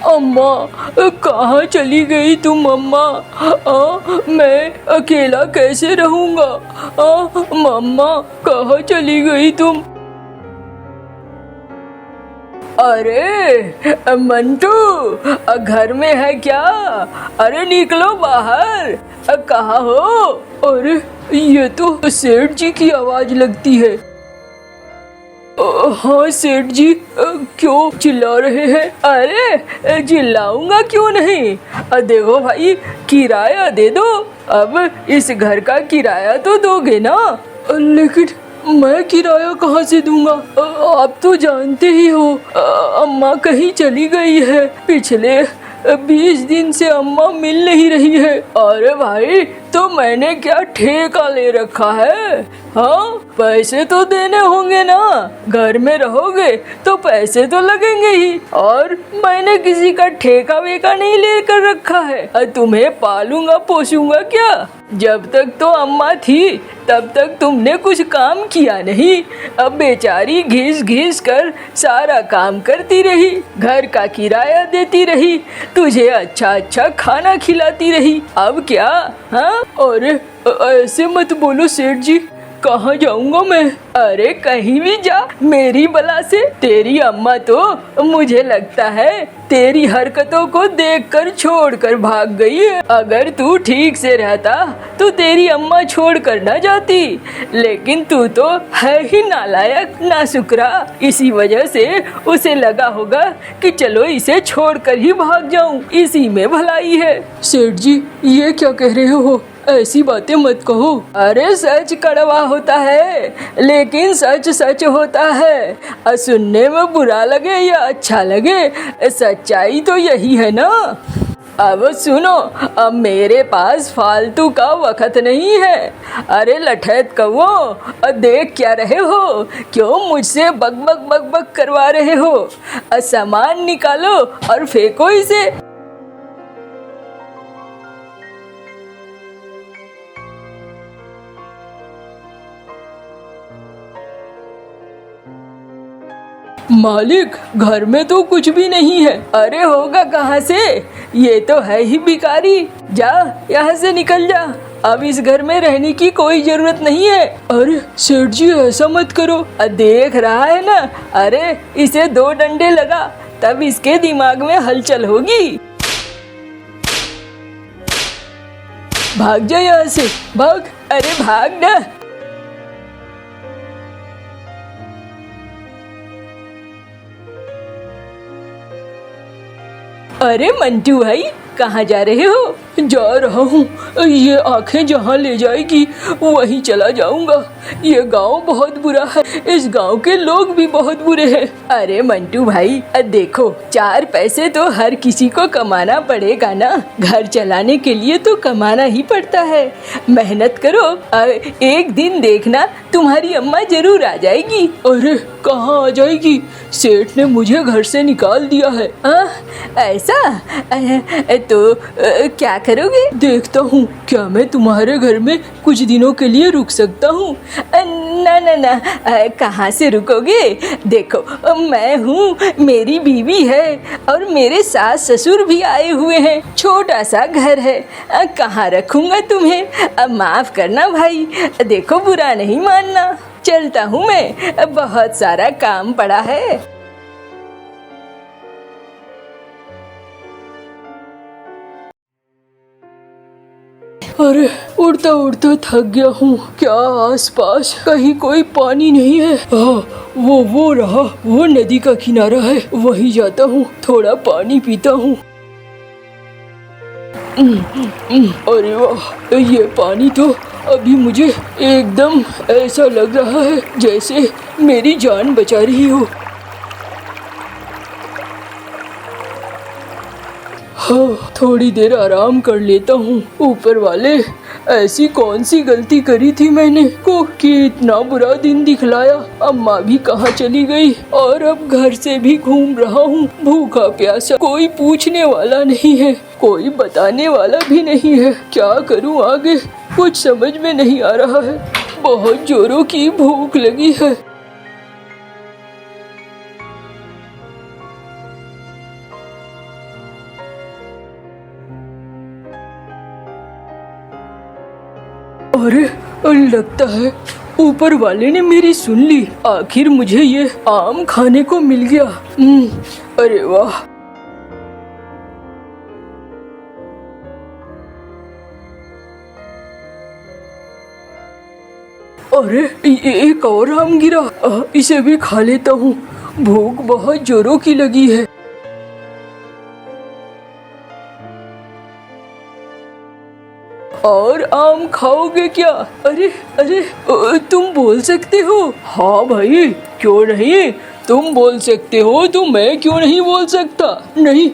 अम्मा, कहाँ चली गई तुम अम्मा? मैं अकेला कैसे रहूँगा? मम्मा, कहाँ चली गई तुम? अरे मंटू, घर में है क्या? अरे निकलो बाहर। कहाँ हो? अरे ये तो सेठ जी की आवाज लगती है। हाँ सेठ जी, क्यों चिल्ला रहे हैं? अरे चिल्लाऊंगा क्यों नहीं। देखो भाई, किराया दे दो। अब इस घर का किराया तो दोगे ना? लेकिन मैं किराया कहाँ से दूंगा? आप तो जानते ही हो, अम्मा कहीं चली गई है। पिछले 20 दिन से अम्मा मिल नहीं रही है। अरे भाई, तो मैंने क्या ठेका ले रखा है? हाँ, पैसे तो देने होंगे ना। घर में रहोगे तो पैसे तो लगेंगे ही। और मैंने किसी का ठेका वेका नहीं लेकर रखा है। तुम्हें पालूंगा पोसूंगा क्या? जब तक तो अम्मा थी तब तक तुमने कुछ काम किया नहीं। अब बेचारी घिस घिस कर सारा काम करती रही, घर का किराया देती रही, तुझे अच्छा अच्छा खाना खिलाती रही। अब क्या? हाँ? अरे ऐसे मत बोलो सेठ जी, कहाँ जाऊंगा मैं? अरे कहीं भी जा, मेरी बला से। तेरी अम्मा तो मुझे लगता है तेरी हरकतों को देखकर छोड़कर भाग गई है। अगर तू ठीक से रहता तो तेरी अम्मा छोड़कर न जाती, लेकिन तू तो है ही नालायक, नासुकरा। इसी वजह से उसे लगा होगा कि चलो इसे छोड़कर ही भाग जाऊं, इसी में भलाई है। सेठ जी, ये क्या कह रहे हो? ऐसी बातें मत कहो। अरे सच कड़वा होता है, लेकिन सच सच होता है। सुनने में बुरा लगे या अच्छा लगे, सच्चाई तो यही है ना। अब सुनो, अब मेरे पास फालतू का वक्त नहीं है। अरे लठैत कौओ, देख क्या रहे हो? क्यों मुझसे बक बक बक बक करवा रहे हो? सामान निकालो और फेंको इसे। मालिक, घर में तो कुछ भी नहीं है। अरे होगा कहाँ से? ये तो है ही भिखारी। जा, यहाँ से निकल जा। अब इस घर में रहने की कोई जरूरत नहीं है। अरे सेठ जी, ऐसा मत करो। देख रहा है ना? अरे इसे 2 डंडे लगा, तब इसके दिमाग में हलचल होगी। भाग जा यहाँ से, भाग। अरे भाग ना। अरे मंटू भाई, कहाँ जा रहे हो? जा रहा हूँ, ये आंखें जहाँ ले जाएगी वहीं चला जाऊंगा। ये गांव बहुत बुरा है, इस गांव के लोग भी बहुत बुरे हैं। अरे मंटू भाई, देखो 4 पैसे तो हर किसी को कमाना पड़ेगा ना। घर चलाने के लिए तो कमाना ही पड़ता है। मेहनत करो, एक दिन देखना तुम्हारी अम्मा जरूर आ जाएगी। अरे कहाँ आ जाएगी? सेठ ने मुझे घर से निकाल दिया है। ऐसा? तो क्या करोगे? देखता हूँ क्या मैं तुम्हारे घर में कुछ दिनों के लिए रुक सकता हूँ। ना ना ना, कहाँ से रुकोगे? देखो मैं हूँ, मेरी बीवी है और मेरे सास ससुर भी आए हुए हैं। छोटा सा घर है, कहाँ रखूँगा तुम्हें? माफ़ करना भाई, देखो बुरा नहीं मानना। चलता हूँ मैं, बहुत सारा काम पड़ा है। अरे उड़ता उड़ता थक गया हूँ। क्या आसपास कहीं कोई पानी नहीं है? वो रहा, वो नदी का किनारा है, वहीं जाता हूँ, थोड़ा पानी पीता हूँ। अरे वाह, ये पानी तो अभी मुझे एकदम ऐसा लग रहा है जैसे मेरी जान बचा रही हो। हाँ, थोड़ी देर आराम कर लेता हूँ। ऊपर वाले, ऐसी कौन सी गलती करी थी मैंने को कि इतना बुरा दिन दिखलाया? अम्मा भी कहाँ चली गई और अब घर से भी घूम रहा हूँ भूखा प्यासा। कोई पूछने वाला नहीं है, कोई बताने वाला भी नहीं है। क्या करूँ आगे, कुछ समझ में नहीं आ रहा है। बहुत जोरों की भूख लगी है। लगता है ऊपर वाले ने मेरी सुन ली। आखिर मुझे ये आम खाने को मिल गया। अरे वाह। अरे एक और आम गिरा, इसे भी खा लेता हूँ। भूख बहुत जोरों की लगी है। और आम खाओगे क्या? अरे अरे तुम बोल सकते हो? हाँ भाई, क्यों नहीं, तुम बोल सकते हो तो मैं क्यों नहीं बोल सकता? नहीं,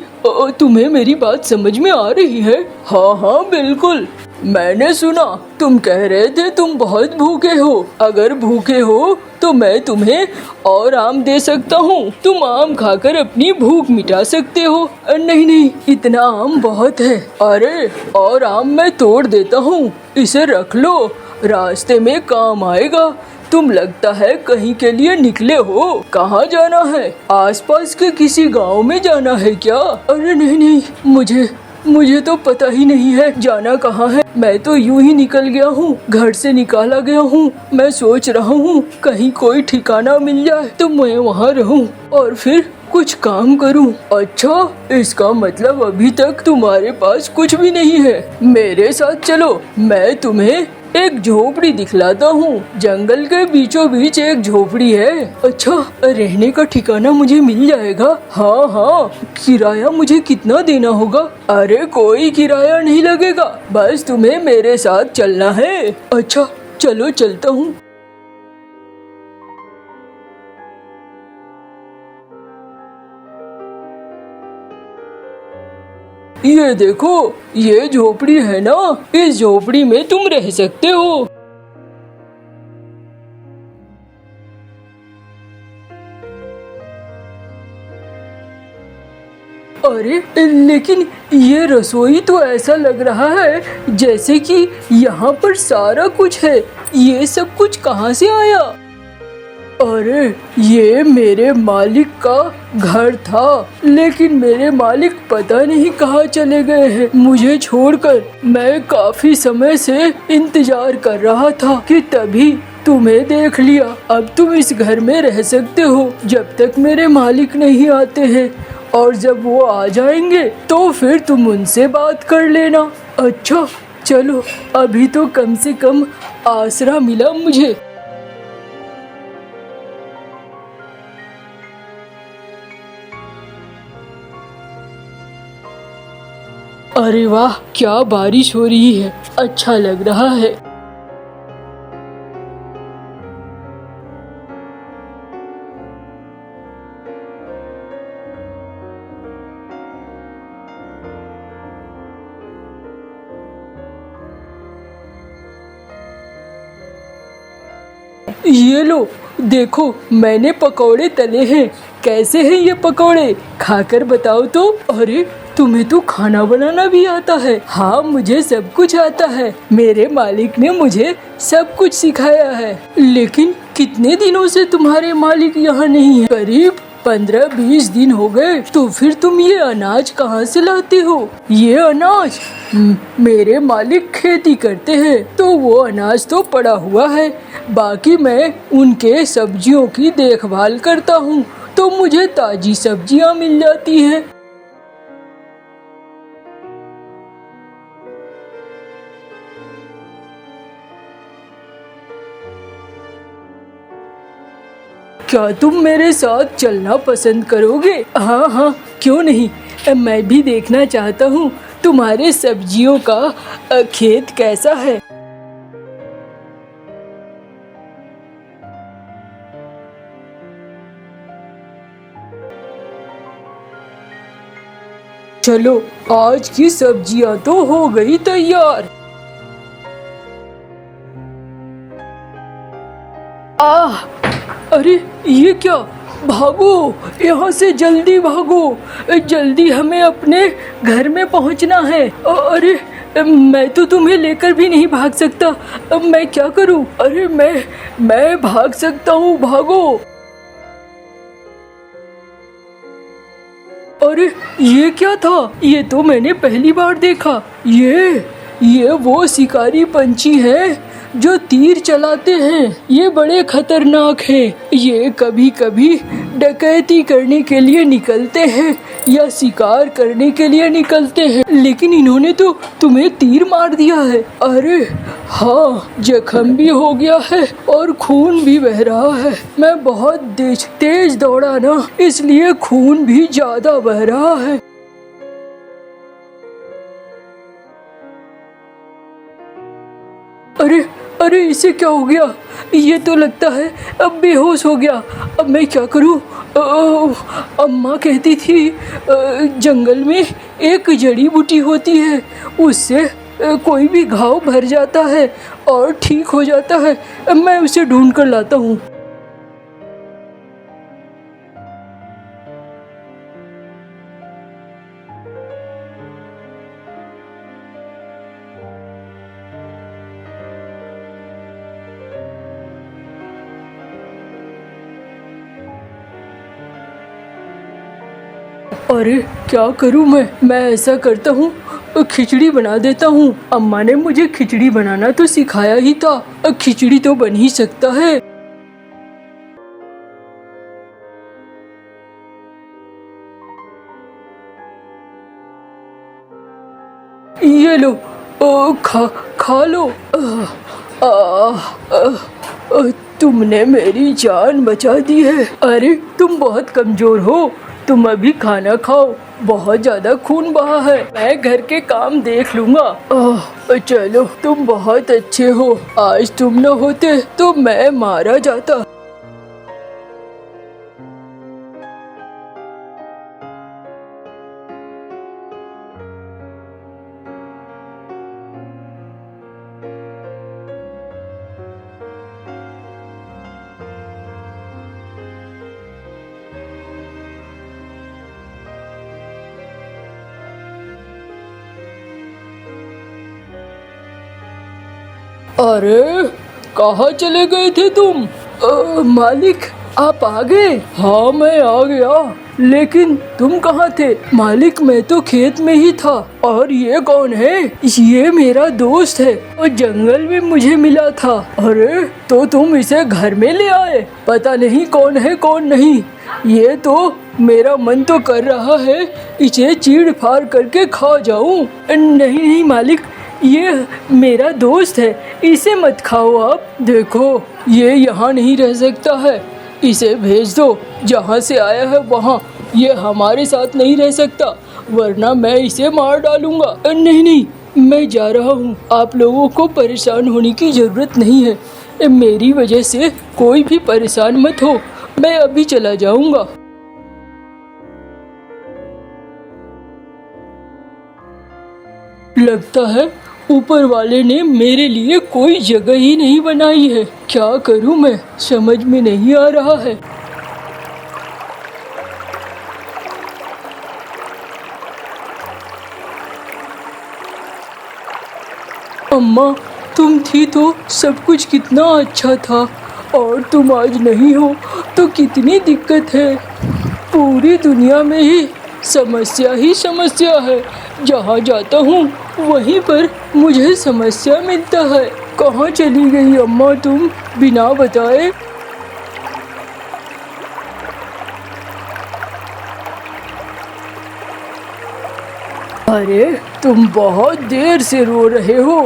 तुम्हें मेरी बात समझ में आ रही है? हाँ हाँ बिल्कुल। मैंने सुना तुम कह रहे थे तुम बहुत भूखे हो। अगर भूखे हो तो मैं तुम्हें और आम दे सकता हूँ। तुम आम खाकर अपनी भूख मिटा सकते हो। नहीं नहीं, इतना आम बहुत है। अरे और आम मैं तोड़ देता हूँ, इसे रख लो, रास्ते में काम आएगा। तुम लगता है कहीं के लिए निकले हो। कहाँ जाना है? आसपास के किसी गांव में जाना है क्या? अरे नहीं नहीं, मुझे तो पता ही नहीं है जाना कहाँ है। मैं तो यूं ही निकल गया हूँ, घर से निकाला गया हूँ। मैं सोच रहा हूँ कहीं कोई ठिकाना मिल जाए तो मैं वहाँ रहूँ और फिर कुछ काम करूँ। अच्छा, इसका मतलब अभी तक तुम्हारे पास कुछ भी नहीं है। मेरे साथ चलो, मैं तुम्हें एक झोपड़ी दिखलाता हूँ। जंगल के बीचों बीच एक झोपड़ी है। अच्छा, रहने का ठिकाना मुझे मिल जाएगा? हाँ हाँ। किराया मुझे कितना देना होगा? अरे कोई किराया नहीं लगेगा, बस तुम्हें मेरे साथ चलना है। अच्छा चलो, चलता हूँ। ये देखो, ये झोपड़ी है ना, इस झोपड़ी में तुम रह सकते हो। अरे लेकिन ये रसोई तो ऐसा लग रहा है जैसे कि यहाँ पर सारा कुछ है। ये सब कुछ कहाँ से आया? अरे ये मेरे मालिक का घर था, लेकिन मेरे मालिक पता नहीं कहाँ चले गए हैं मुझे छोड़कर। मैं काफी समय से इंतजार कर रहा था कि तभी तुम्हें देख लिया। अब तुम इस घर में रह सकते हो जब तक मेरे मालिक नहीं आते हैं, और जब वो आ जाएंगे तो फिर तुम उनसे बात कर लेना। अच्छा चलो, अभी तो कम से कम आसरा मिला मुझे। अरे वाह, क्या बारिश हो रही है, अच्छा लग रहा है। ये लो, देखो मैंने पकौड़े तले हैं। कैसे हैं ये पकौड़े? खाकर बताओ तो। अरे तुम्हें तो खाना बनाना भी आता है? हाँ, मुझे सब कुछ आता है। मेरे मालिक ने मुझे सब कुछ सिखाया है। लेकिन कितने दिनों से तुम्हारे मालिक यहाँ नहीं है? करीब 15-20 दिन हो गए। तो फिर तुम ये अनाज कहाँ से लाते हो? ये अनाज मेरे मालिक खेती करते हैं, तो वो अनाज तो पड़ा हुआ है। बाकी मैं उनके सब्जियों की देखभाल करता हूँ, तो मुझे ताजी सब्जियाँ मिल जाती हैं। क्या तुम मेरे साथ चलना पसंद करोगे? हाँ हाँ, क्यों नहीं। मैं भी देखना चाहता हूँ तुम्हारे सब्जियों का खेत कैसा है। चलो, आज की सब्जियां तो हो गई तैयार। आह, अरे ये क्या? भागो यहाँ से, जल्दी भागो, जल्दी हमें अपने घर में पहुँचना है। अरे मैं तो तुम्हें लेकर भी नहीं भाग सकता। अब मैं क्या करूँ? अरे मैं भाग सकता हूँ, भागो। अरे ये क्या था? ये तो मैंने पहली बार देखा। ये वो शिकारी पंछी है जो तीर चलाते हैं ये बड़े खतरनाक हैं। ये कभी कभी डकैती करने के लिए निकलते हैं या शिकार करने के लिए निकलते हैं, लेकिन इन्होंने तो तुम्हें तीर मार दिया है। अरे हाँ, जख्म भी हो गया है और खून भी बह रहा है। मैं बहुत तेज दौड़ा ना, इसलिए खून भी ज्यादा बह रहा है। अरे अरे, इसे क्या हो गया? ये तो लगता है अब बेहोश हो गया। अब मैं क्या करूं? अम्मा कहती थी जंगल में एक जड़ी बूटी होती है, उससे कोई भी घाव भर जाता है और ठीक हो जाता है। मैं उसे ढूंढ कर लाता हूँ। अरे क्या करूं मैं ऐसा करता हूँ, खिचड़ी बना देता हूँ। अम्मा ने मुझे खिचड़ी बनाना तो सिखाया ही था, खिचड़ी तो बन ही सकता है। ये लो, खा लो। तुमने मेरी जान बचा दी है। अरे तुम बहुत कमजोर हो, तुम अभी खाना खाओ, बहुत ज्यादा खून बहा है। मैं घर के काम देख लूंगा। चलो, तुम बहुत अच्छे हो। आज तुम न होते तो मैं मारा जाता। अरे कहाँ चले गए थे तुम? मालिक, आप आ गए? हाँ, मैं आ गया, लेकिन तुम कहाँ थे? मालिक, मैं तो खेत में ही था। और ये कौन है? ये मेरा दोस्त है और जंगल में मुझे मिला था। अरे तो तुम इसे घर में ले आए? पता नहीं कौन है कौन नहीं। ये तो मेरा मन तो कर रहा है इसे चीड़ फाड़ करके खा जाऊं। नहीं नहीं मालिक, ये मेरा दोस्त है, इसे मत खाओ आप। देखो, ये यहाँ नहीं रह सकता है, इसे भेज दो जहाँ से आया है वहाँ। ये हमारे साथ नहीं रह सकता, वरना मैं इसे मार डालूंगा। नहीं नहीं, मैं जा रहा हूँ, आप लोगों को परेशान होने की ज़रूरत नहीं है। मेरी वजह से कोई भी परेशान मत हो, मैं अभी चला जाऊँगा। लगता है ऊपर वाले ने मेरे लिए कोई जगह ही नहीं बनाई है। क्या करूं मैं, समझ में नहीं आ रहा है। अम्मा, तुम थी तो सब कुछ कितना अच्छा था, और तुम आज नहीं हो तो कितनी दिक्कत है। पूरी दुनिया में ही समस्या है। जहाँ जाता हूँ वहीं पर मुझे समस्या मिलता है। कहाँ चली गई अम्मा तुम, बिना बताए? अरे तुम बहुत देर से रो रहे हो,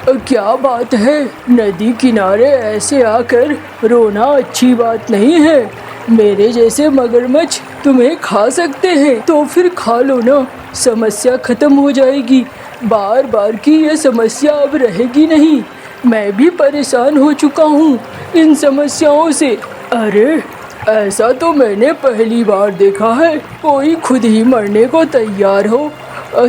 क्या बात है? नदी किनारे ऐसे आकर रोना अच्छी बात नहीं है। मेरे जैसे मगरमच्छ तुम्हें खा सकते हैं तो फिर खा लो ना, समस्या खत्म हो जाएगी। बार बार की ये समस्या अब रहेगी नहीं। मैं भी परेशान हो चुका हूँ इन समस्याओं से। अरे ऐसा तो मैंने पहली बार देखा है, कोई खुद ही मरने को तैयार हो।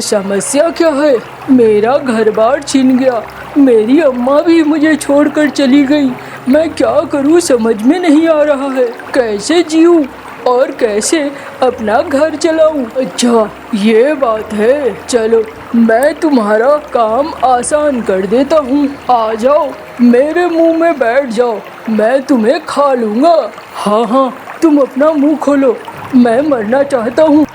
समस्या क्या है? मेरा घर बार छिन गया, मेरी अम्मा भी मुझे छोड़कर चली गई। मैं क्या करूं समझ में नहीं आ रहा है। कैसे जीऊं और कैसे अपना घर चलाऊं? अच्छा ये बात है, चलो मैं तुम्हारा काम आसान कर देता हूँ। आ जाओ, मेरे मुंह में बैठ जाओ, मैं तुम्हें खा लूँगा। हाँ हाँ, तुम अपना मुंह खोलो, मैं मरना चाहता हूँ।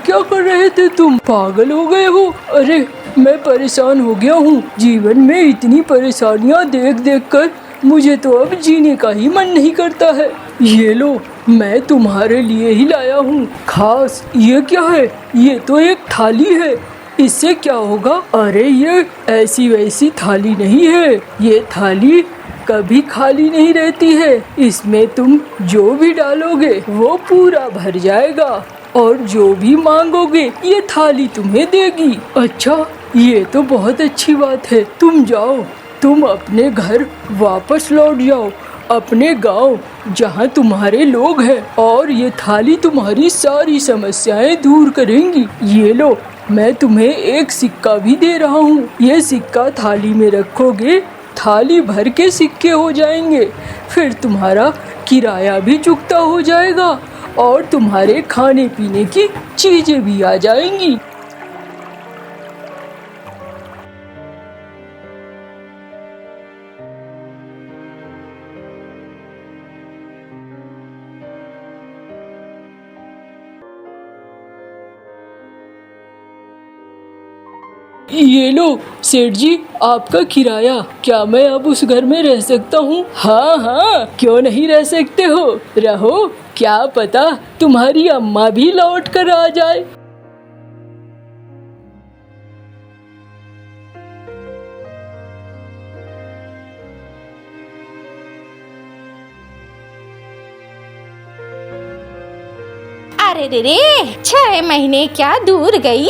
क्या कर रहे थे तुम? पागल हो गए हो? अरे मैं परेशान हो गया हूँ। जीवन में इतनी परेशानियाँ देख देख कर मुझे तो अब जीने का ही मन नहीं करता है। ये लो, मैं तुम्हारे लिए ही लाया हूँ खास। ये क्या है? ये तो एक थाली है। इससे क्या होगा? अरे ये ऐसी वैसी थाली नहीं है। ये थाली कभी खाली नहीं रहती है। इसमें तुम जो भी डालोगे वो पूरा भर जाएगा और जो भी मांगोगे ये थाली तुम्हें देगी। अच्छा, ये तो बहुत अच्छी बात है। तुम जाओ, तुम अपने घर वापस लौट जाओ, अपने गांव जहां तुम्हारे लोग हैं, और ये थाली तुम्हारी सारी समस्याएं दूर करेंगी। ये लो, मैं तुम्हें एक सिक्का भी दे रहा हूँ। ये सिक्का थाली में रखोगे, थाली भर के सिक्के हो जाएंगे। फिर तुम्हारा किराया भी चुकता हो जाएगा और तुम्हारे खाने पीने की चीजें भी आ जाएंगी। ये लो सेठ जी, आपका किराया। क्या मैं अब उस घर में रह सकता हूँ? हाँ हाँ, क्यों नहीं रह सकते हो, रहो। क्या पता तुम्हारी अम्मा भी लौट कर आ जाए। अरे रे रे, 6 महीने क्या दूर गई,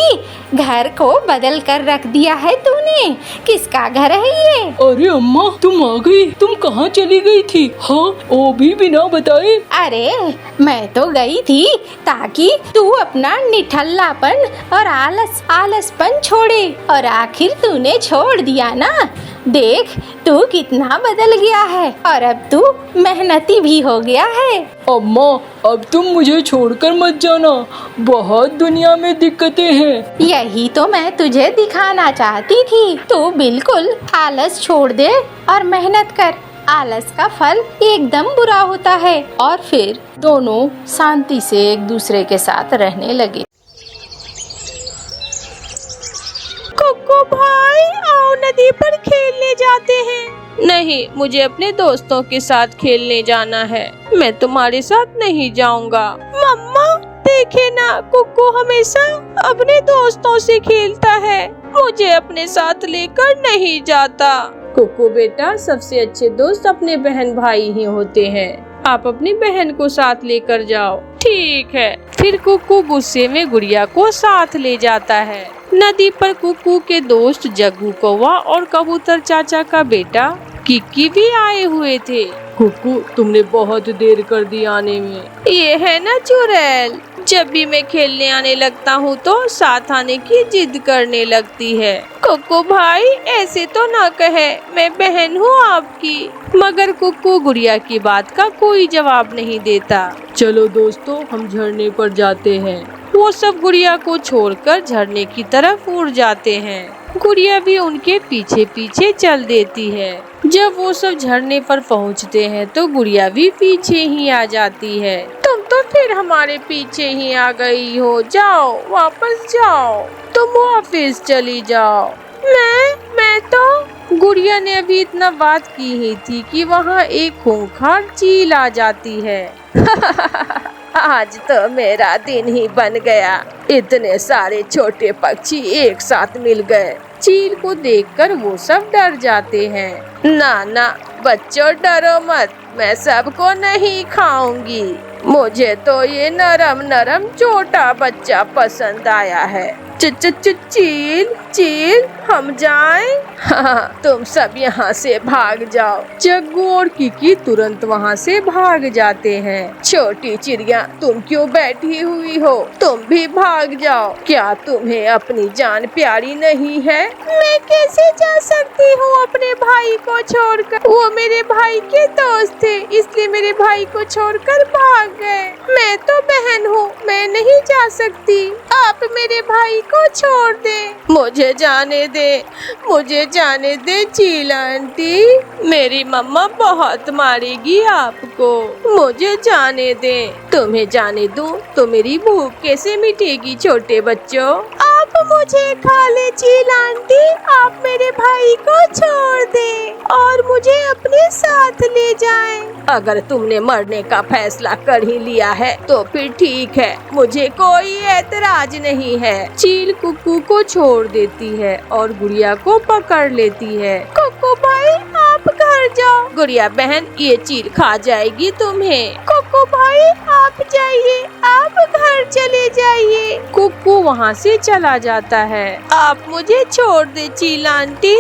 घर को बदल कर रख दिया है तूने। किसका घर है ये? अरे अम्मा, तुम आ गई। तुम कहाँ चली गई थी? हाँ, वो भी बिना बताए। अरे मैं तो गई थी ताकि तू अपना निठल्लापन और आलसपन छोड़े, और आखिर तूने छोड़ दिया ना। देख तू कितना बदल गया है, और अब तू मेहनती भी हो गया है। अम्मा, अब तुम मुझे छोड़कर मत जाना। बहुत दुनिया में दिक्कतें हैं। यही तो मैं तुझे दिखाना चाहती थी। तू बिल्कुल आलस छोड़ दे और मेहनत कर। आलस का फल एकदम बुरा होता है। और फिर दोनों शांति से एक दूसरे के साथ रहने लगे। कोको भाई, आओ नदी पर खेलने जाते हैं। नहीं, मुझे अपने दोस्तों के साथ खेलने जाना है। मैं तुम्हारे साथ नहीं जाऊंगा। मम्मा देखे ना, कोको हमेशा अपने दोस्तों से खेलता है, मुझे अपने साथ लेकर नहीं जाता। कोको बेटा, सबसे अच्छे दोस्त अपने बहन भाई ही होते हैं। आप अपनी बहन को साथ लेकर जाओ। ठीक है। फिर कुकू गुस्से में गुड़िया को साथ ले जाता है। नदी पर कुकू के दोस्त जग्गू कौवा और कबूतर चाचा का बेटा किक्की भी आए हुए थे। कुकू, तुमने बहुत देर कर दी आने में। ये है ना चुड़ैल, जब भी मैं खेलने आने लगता हूँ तो साथ आने की जिद करने लगती है। कुकू भाई, ऐसे तो ना कहे, मैं बहन हूँ आपकी। मगर कुकू गुड़िया की बात का कोई जवाब नहीं देता। चलो दोस्तों, हम झरने पर जाते हैं। वो सब गुड़िया को छोड़कर झरने की तरफ उड़ जाते हैं। गुड़िया भी उनके पीछे पीछे चल देती है। जब वो सब झरने पर पहुंचते हैं तो गुड़िया भी पीछे ही आ जाती है। तुम तो फिर हमारे पीछे ही आ गई हो, जाओ वापस जाओ, तुम ऑफिस चली जाओ। मैं तो गुड़िया ने अभी इतना बात की ही थी कि वहाँ एक खूंखार चील आ जाती है। आज तो मेरा दिन ही बन गया, इतने सारे छोटे पक्षी एक साथ मिल गए। चील को देखकर वो सब डर जाते हैं। ना ना बच्चों, डरो मत, मैं सबको नहीं खाऊंगी। मुझे तो ये नरम नरम छोटा बच्चा पसंद आया है। चील चील, हम जाएं? हाँ, तुम सब यहाँ से भाग जाओ। जग्गू और किकी तुरंत वहाँ से भाग जाते हैं। छोटी चिड़िया, तुम क्यों बैठी हुई हो? तुम भी भाग जाओ। क्या तुम्हें अपनी जान प्यारी नहीं है? मैं कैसे जा सकती हूँ अपने भाई को छोड़कर? वो मेरे भाई के दोस्त थे, इसलिए मेरे भाई को छोड़कर भाग गए। मैं तो बहन हूँ, मैं नहीं जा सकती। आप मेरे भाई को छोड़ दे, मुझे जाने दे चील आंटी, मेरी मम्मा बहुत मारेगी आपको, मुझे जाने दे। तुम्हें जाने दूं तो मेरी भूख कैसे मिटेगी छोटे बच्चों? आप मुझे खा ले चील आंटी, आप मेरे भाई को छोड़ दे और मुझे अपने साथ ले जाएं। अगर तुमने मरने का फैसला कर ही लिया है तो फिर ठीक है, मुझे कोई एतराज नहीं है। चील कुक्कू को छोड़ देती है और गुड़िया को पकड़ लेती है। कुक्कू भाई आप घर जाओ, गुड़िया बहन ये चील खा जाएगी तुम्हें। कुक्कू भाई आप जाइए, आप घर चले जाइए। कुक्कू वहाँ से चला जाता है। आप मुझे छोड़ दे चील आंटी,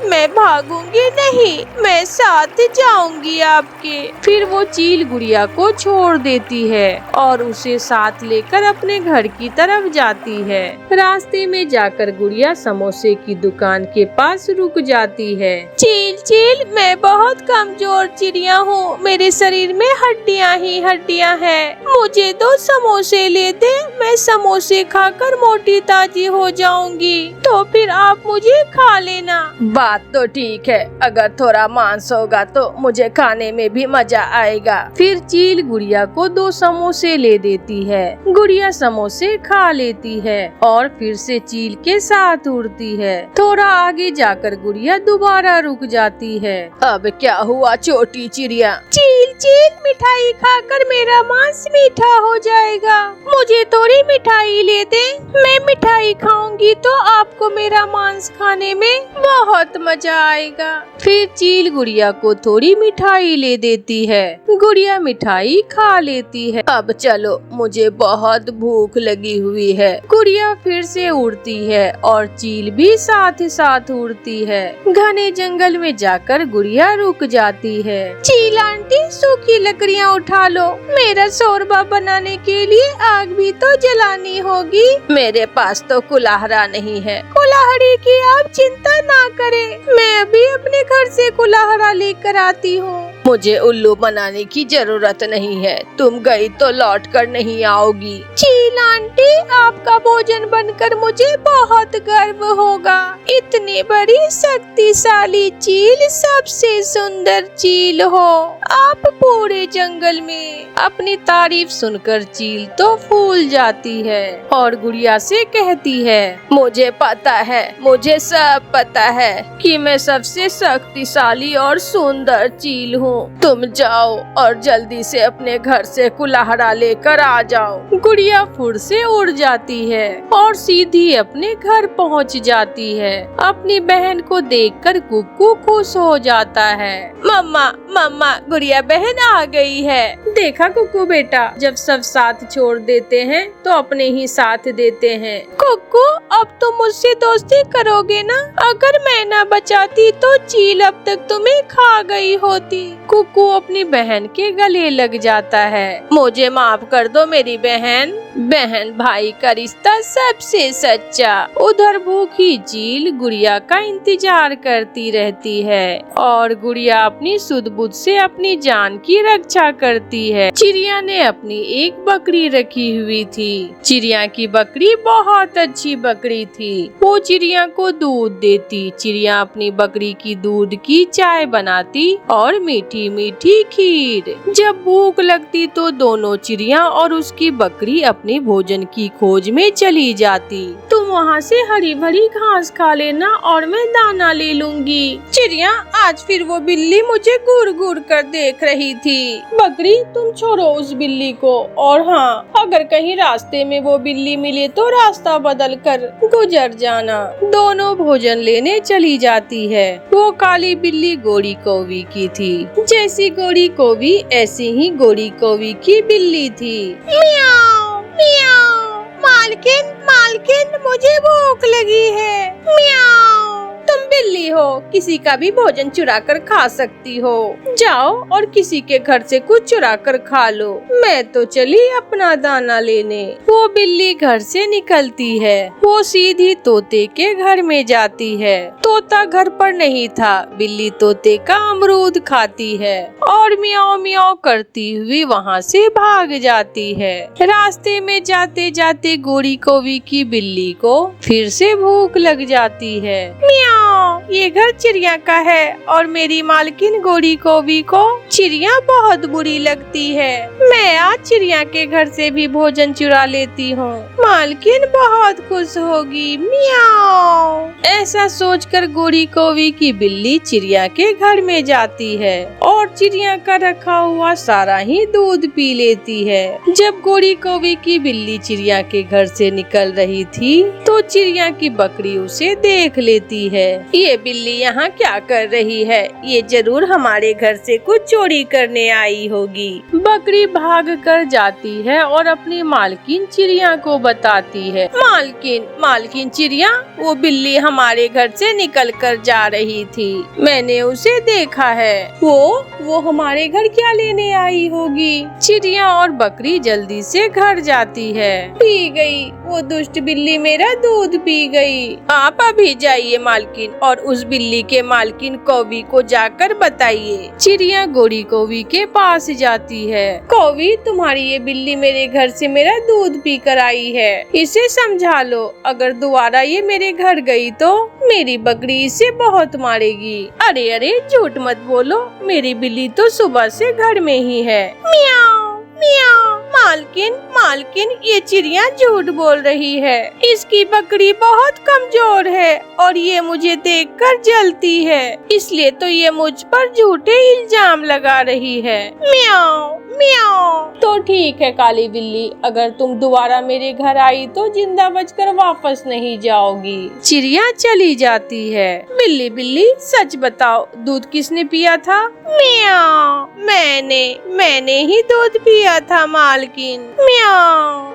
मैं भागूंगी नहीं, मैं साथ जाऊंगी आपके। फिर वो चील गुड़िया को छोड़ देती है और उसे साथ लेकर अपने घर की तरफ जाती है। रास्ते में जाकर गुड़िया समोसे की दुकान के पास रुक जाती है। चील चील, मैं बहुत कमजोर चिड़िया हूँ, मेरे शरीर में हड्डियाँ ही हड्डियाँ हैं। मुझे 2 समोसे ले दे, मैं समोसे खाकर मोटी ताजी हो जाऊंगी, तो फिर आप मुझे खा लेना। बात तो ठीक है, अगर थोड़ा मांस होगा तो मुझे खाने में भी मजा आएगा। फिर चील गुड़िया को 2 समोसे ले देती है। गुड़िया समोसे खा लेती है और फिर से चील के साथ उड़ती है। थोड़ा आगे जाकर गुड़िया दोबारा रुक जाती है। अब क्या हुआ छोटी चिड़िया? चील चील, मिठाई खाकर मेरा मांस मीठा हो जाएगा, मुझे थोड़ी मिठाई ले दे, मैं मिठाई खाऊंगी तो आपको मेरा मांस खाने में बहुत मजा आएगा। फिर चील गुड़िया को थोड़ी मिठाई ले देती है। गुड़िया मिठाई खा लेती है। अब चलो, मुझे बहुत भूख लगी हुई है। गुड़िया फिर से उड़ती है और चील भी साथ साथ उड़ती है। घने जंगल में जाकर गुड़िया रुक जाती है। चील आंटी, सूखी लकड़ियाँ उठा लो, मेरा शोरबा बनाने के लिए आग भी तो जलानी होगी। मेरे पास तो कुल्हाड़ा नहीं है। कुल्हाड़ी की आप चिंता ना करें, मैं अभी अपने घर से कुल्हाड़ा लेकर आती हूँ। मुझे उल्लू बनाने की जरूरत नहीं है, तुम गई तो लौट कर नहीं आओगी। चील आंटी, आपका भोजन बनकर मुझे बहुत गर्व होगा। इतनी बड़ी शक्तिशाली चील, सबसे सुंदर चील हो आप पूरे जंगल में। अपनी तारीफ सुनकर चील तो फूल जाती है और गुड़िया से कहती है, मुझे पता है, मुझे सब पता है कि मैं सबसे शक्तिशाली और सुंदर चील हूँ। तुम जाओ और जल्दी से अपने घर से कुल्हाड़ा लेकर आ जाओ। गुड़िया फुर से उड़ जाती है और सीधी अपने घर पहुँच जाती है। अपनी बहन को देखकर कुक्कू खुश हो जाता है। मम्मा मम्मा, गुड़िया बहन आ गई है। देखा कुक्कू बेटा, जब सब साथ छोड़ देते हैं तो अपने ही साथ देते हैं। कुक्कू, अब तुम मुझसे दोस्ती करोगे ना? अगर मैं न बचाती तो चील अब तक तुम्हें खा गई होती। कुक्कू अपनी बहन के गले लग जाता है। मुझे माफ कर दो मेरी बहन। बहन भाई का रिश्ता सबसे सच्चा। उधर भूखी चील गुड़िया का इंतजार करती रहती है और गुड़िया अपनी सुध-बुध से अपनी जान की रक्षा करती है। चिड़िया ने अपनी एक बकरी रखी हुई थी। चिड़िया की बकरी बहुत अच्छी बकरी थी। वो चिड़िया को दूध देती। चिड़िया अपनी बकरी की दूध की चाय बनाती और मीठी मीठी खीर। जब भूख लगती तो दोनों चिड़िया और उसकी बकरी अपने भोजन की खोज में चली जाती। तुम वहाँ से हरी भरी घास खा लेना और मैं दाना ले लूंगी। चिड़िया, आज फिर वो बिल्ली मुझे घूर घूर कर देख रही थी। बकरी, तुम छोड़ो उस बिल्ली को, और हाँ, अगर कहीं रास्ते में वो बिल्ली मिले तो रास्ता बदल कर गुजर जाना। दोनों भोजन लेने चली जाती है। वो काली बिल्ली गोरी कौवी की थी। जैसी गोरी कौवी ऐसी ही गोरी कौवी की बिल्ली थी। मियाओ मियाओ, मालकिन मालकिन, मुझे भूख लगी है। मियाओ। तुम बिल्ली हो, किसी का भी भोजन चुरा कर खा सकती हो। जाओ और किसी के घर से कुछ चुरा कर खा लो। मैं तो चली अपना दाना लेने। वो बिल्ली घर से निकलती है। वो सीधी तोते के घर में जाती है। तोता घर पर नहीं था। बिल्ली तोते का अमरूद खाती है और मियाओ मियाओ करती हुई वहाँ से भाग जाती है। रास्ते में जाते जाते गोरी कोवी की बिल्ली को फिर से भूख लग जाती है। मियाओ, ये घर चिड़िया का है और मेरी मालकिन गोरी कोवी को चिड़िया बहुत बुरी लगती है। मैं आज चिड़िया के घर से भी भोजन चुरा लेती हूँ। मालकिन बहुत खुश होगी। मियाओ। ऐसा सोचकर गोरी कोवी की बिल्ली चिड़िया के घर में जाती है और चिड़िया का रखा हुआ सारा ही दूध पी लेती है। जब गोरी कोवी की बिल्ली चिड़िया के घर से निकल रही थी तो चिड़िया की बकरी उसे देख लेती है। ये बिल्ली यहाँ क्या कर रही है? ये जरूर हमारे घर से कुछ चोरी करने आई होगी। बकरी भाग कर जाती है और अपनी मालकिन चिड़िया को बताती है। मालकिन चिड़िया, वो बिल्ली हमारे घर से निकल कर जा रही थी। मैंने उसे देखा है। वो हमारे घर क्या लेने आई होगी? चिड़िया और बकरी जल्दी से घर जाती है। पी गई, वो दुष्ट बिल्ली मेरा दूध पी गई। आप अभी जाइए मालकिन और उस बिल्ली के मालकिन कौवी को जाकर बताइए। चिड़िया गोरी कौवी के पास जाती है। कौवी, तुम्हारी ये बिल्ली मेरे घर से मेरा दूध पी कर आई है। इसे समझा लो। अगर दोबारा ये मेरे घर गई तो मेरी बकरी इसे बहुत मारेगी। अरे झूठ मत बोलो, मेरी बिल्ली तो सुबह से घर में ही है। मियाओ मियाओ। मालकिन, ये चिड़िया झूठ बोल रही है। इसकी बकरी बहुत कमजोर है और ये मुझे देखकर जलती है, इसलिए तो ये मुझ पर झूठे इल्जाम लगा रही है। मियाओ मियाओ। तो ठीक है काली बिल्ली, अगर तुम दोबारा मेरे घर आई तो जिंदा बचकर वापस नहीं जाओगी। चिड़िया चली जाती है। बिल्ली सच बताओ, दूध किसने पिया था? मियाओ। मैंने ही दूध पिया था मालकिन। मियाओ।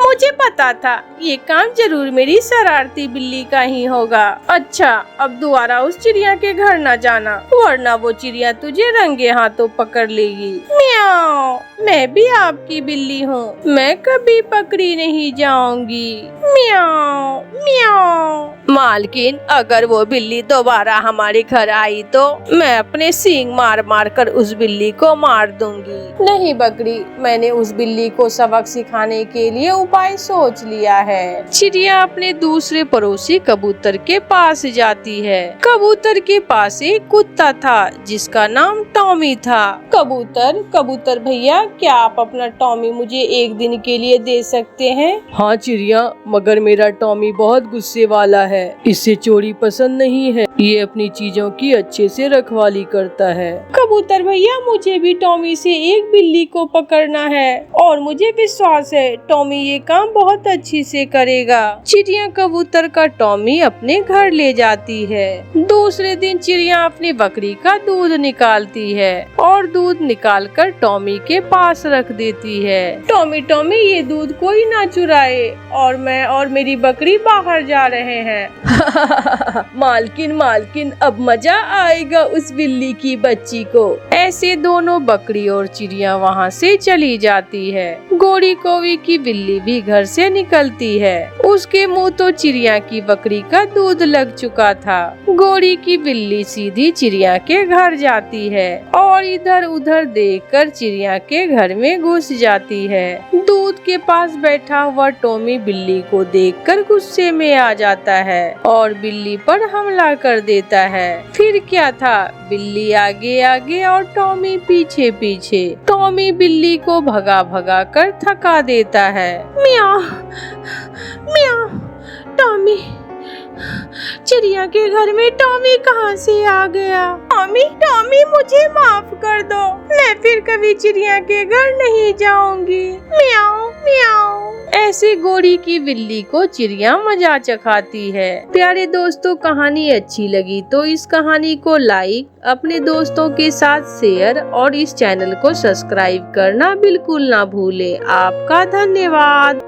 मुझे पता था ये काम जरूर मेरी शरारती बिल्ली का ही होगा। अच्छा, अब दोबारा उस चिड़िया के घर न जाना, वरना वो चिड़िया तुझे रंगे हाथों पकड़ लेगी। मियाओ। मैं भी आपकी बिल्ली हूँ, मैं कभी पकड़ी नहीं जाऊंगी। मियाओ मियाओ। मालकिन, अगर वो बिल्ली दोबारा हमारे घर आई तो मैं अपने सींग मार मार कर उस बिल्ली को मार दूंगी। नहीं बकरी, मैंने उस बिल्ली को सबक सिखाने के लिए उपाय सोच लिया है। चिड़िया अपने दूसरे पड़ोसी कबूतर के पास जाती है। कबूतर के पास एक कुत्ता था जिसका नाम टॉमी था। कबूतर भैया, क्या आप अपना टॉमी मुझे एक दिन के लिए दे सकते हैं? हाँ चिड़िया, मगर मेरा टॉमी बहुत गुस्से वाला है। इसे चोरी पसंद नहीं है। ये अपनी चीजों की अच्छे से रखवाली करता है। कबूतर भैया, मुझे भी टॉमी से एक बिल्ली को पकड़ना है और मुझे विश्वास है टॉमी ये काम बहुत अच्छी से करेगा। चिड़िया कबूतर का टॉमी अपने घर ले जाती है। दूसरे दिन चिड़िया अपनी बकरी का दूध निकालती है और दूध निकालकर टॉमी के पास रख देती है। टॉमी, ये दूध कोई ना चुराए और मैं और मेरी बकरी बाहर जा रहे हैं। मालकिन, अब मजा आएगा उस बिल्ली की बच्ची को। ऐसे दोनों बकरी और चिड़िया वहाँ से चली जाती है। गोरी कोवी की बिल्ली भी घर से निकलती है। उसके मुंह तो चिड़िया की बकरी का दूध लग चुका था। गोरी की बिल्ली सीधी चिड़िया के घर जाती है और इधर उधर देखकर चिड़िया के घर में घुस जाती है। दूध के पास बैठा हुआ टॉमी बिल्ली को देखकर गुस्से में आ जाता है और बिल्ली पर हमला कर देता है। फिर क्या था, बिल्ली आगे आगे और टॉमी पीछे पीछे। टॉमी बिल्ली को भगा भगा कर थका देता है। मियाओ मियाओ। टॉमी, चिड़िया के घर में टॉमी कहाँ से आ गया? टॉमी मुझे माफ कर दो, मैं फिर कभी चिड़िया के घर नहीं जाऊंगी। मियाओ मियाओ। ऐसे गोरी की बिल्ली को चिड़िया मजा चखाती है। प्यारे दोस्तों, कहानी अच्छी लगी तो इस कहानी को लाइक, अपने दोस्तों के साथ शेयर और इस चैनल को सब्सक्राइब करना बिल्कुल ना भूले। आपका धन्यवाद।